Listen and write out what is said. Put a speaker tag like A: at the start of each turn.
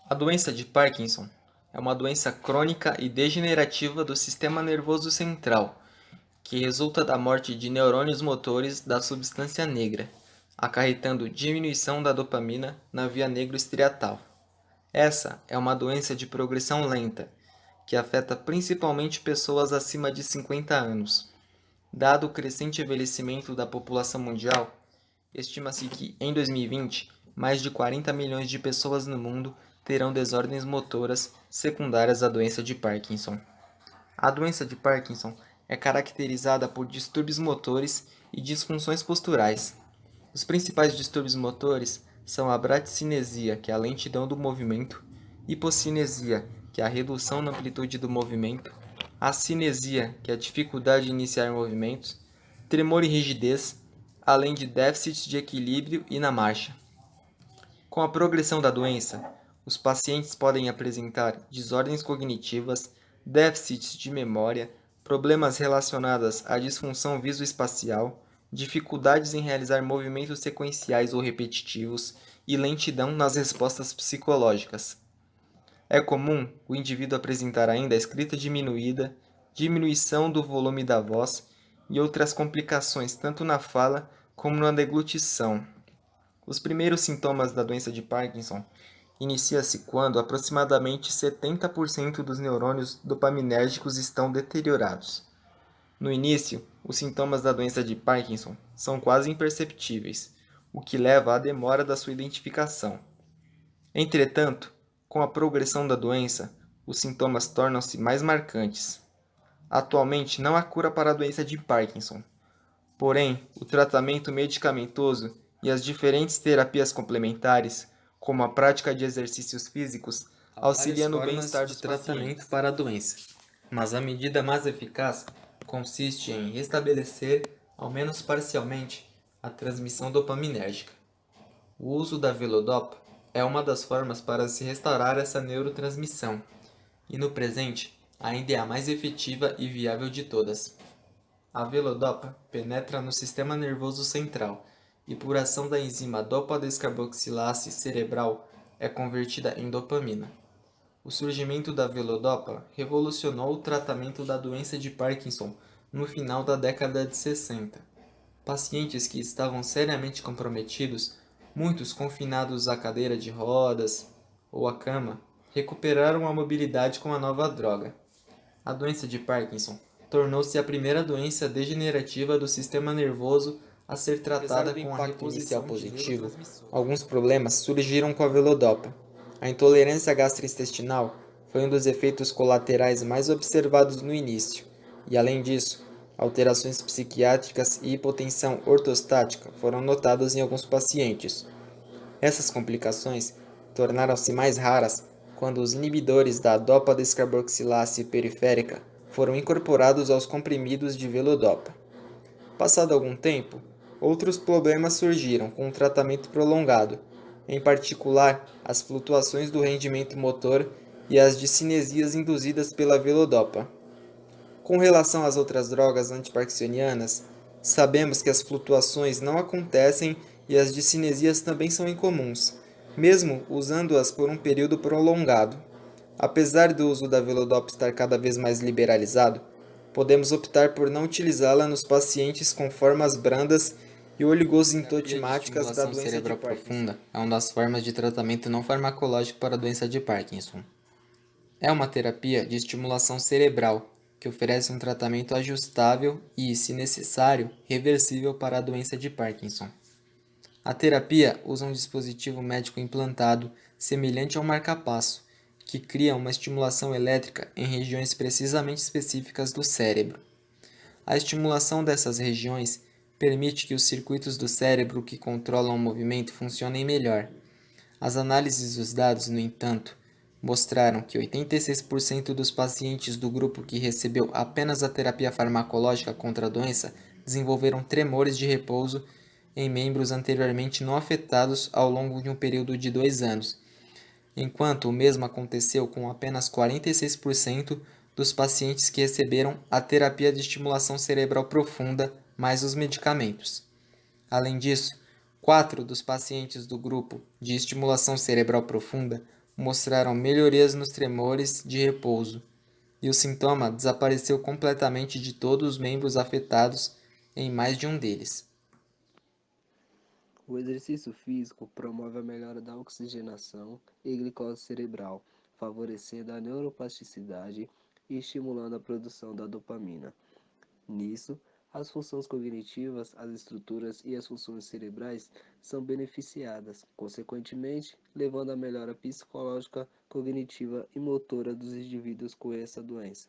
A: A doença de Parkinson é uma doença crônica e degenerativa do sistema nervoso central, que resulta da morte de neurônios motores da substância negra, acarretando diminuição da dopamina na via negro-estriatal. Essa é uma doença de progressão lenta, que afeta principalmente pessoas acima de 50 anos. Dado o crescente envelhecimento da população mundial, estima-se que, em 2020, mais de 40 milhões de pessoas no mundo terão desordens motoras secundárias à doença de Parkinson. A doença de Parkinson é caracterizada por distúrbios motores e disfunções posturais. Os principais distúrbios motores são a braticinesia, que é a lentidão do movimento, hipocinesia, que é a redução na amplitude do movimento, a cinesia, que é a dificuldade de iniciar movimentos, tremor e rigidez, além de déficits de equilíbrio e na marcha. Com a progressão da doença, os pacientes podem apresentar desordens cognitivas, déficits de memória, problemas relacionados à disfunção visoespacial, dificuldades em realizar movimentos sequenciais ou repetitivos e lentidão nas respostas psicológicas. É comum o indivíduo apresentar ainda a escrita diminuída, diminuição do volume da voz e outras complicações tanto na fala como na deglutição. Os primeiros sintomas da doença de Parkinson inicia-se quando aproximadamente 70% dos neurônios dopaminérgicos estão deteriorados. No início, os sintomas da doença de Parkinson são quase imperceptíveis, o que leva à demora da sua identificação. Entretanto, com a progressão da doença, os sintomas tornam-se mais marcantes. Atualmente não há cura para a doença de Parkinson. Porém, o tratamento medicamentoso e as diferentes terapias complementares, como a prática de exercícios físicos, auxiliam no bem-estar dos pacientes para a doença. Mas a medida mais eficaz consiste em restabelecer, ao menos parcialmente, a transmissão dopaminérgica. O uso da velodopa é uma das formas para se restaurar essa neurotransmissão, e no presente ainda é a mais efetiva e viável de todas. A velodopa penetra no sistema nervoso central e, por ação da enzima dopa-descarboxilase cerebral, é convertida em dopamina. O surgimento da velodopa revolucionou o tratamento da doença de Parkinson no final da década de 60. Pacientes que estavam seriamente comprometidos, muitos confinados à cadeira de rodas ou à cama, recuperaram a mobilidade com a nova droga. A doença de Parkinson tornou-se a primeira doença degenerativa do sistema nervoso a ser tratada com a reposição positiva. Alguns problemas surgiram com a velodopa. A intolerância gastrointestinal foi um dos efeitos colaterais mais observados no início, e além disso, alterações psiquiátricas e hipotensão ortostática foram notadas em alguns pacientes. Essas complicações tornaram-se mais raras quando os inibidores da dopa-descarboxilase periférica foram incorporados aos comprimidos de velodopa. Passado algum tempo, outros problemas surgiram com o tratamento prolongado, em particular as flutuações do rendimento motor e as discinesias induzidas pela velodopa. Com relação às outras drogas antiparkinsonianas, sabemos que as flutuações não acontecem e as discinesias também são incomuns, mesmo usando-as por um período prolongado. Apesar do uso da velodopa estar cada vez mais liberalizado, podemos optar por não utilizá-la nos pacientes com formas brandas e oligosintomáticas da doença cerebral profunda. É uma das formas de tratamento não farmacológico para a doença de Parkinson. É uma terapia de estimulação cerebral que oferece um tratamento ajustável e, se necessário, reversível para a doença de Parkinson. A terapia usa um dispositivo médico implantado semelhante ao marca-passo, que cria uma estimulação elétrica em regiões precisamente específicas do cérebro. A estimulação dessas regiões permite que os circuitos do cérebro que controlam o movimento funcionem melhor. As análises dos dados, no entanto, mostraram que 86% dos pacientes do grupo que recebeu apenas a terapia farmacológica contra a doença desenvolveram tremores de repouso em membros anteriormente não afetados ao longo de um período de 2 anos, enquanto o mesmo aconteceu com apenas 46% dos pacientes que receberam a terapia de estimulação cerebral profunda mais os medicamentos. Além disso, 4 dos pacientes do grupo de estimulação cerebral profunda mostraram melhorias nos tremores de repouso, e o sintoma desapareceu completamente de todos os membros afetados em mais de um deles.
B: O exercício físico promove a melhora da oxigenação e glicose cerebral, favorecendo a neuroplasticidade e estimulando a produção da dopamina. Nisso, as funções cognitivas, as estruturas e as funções cerebrais são beneficiadas, consequentemente, levando à melhora psicológica, cognitiva e motora dos indivíduos com essa doença.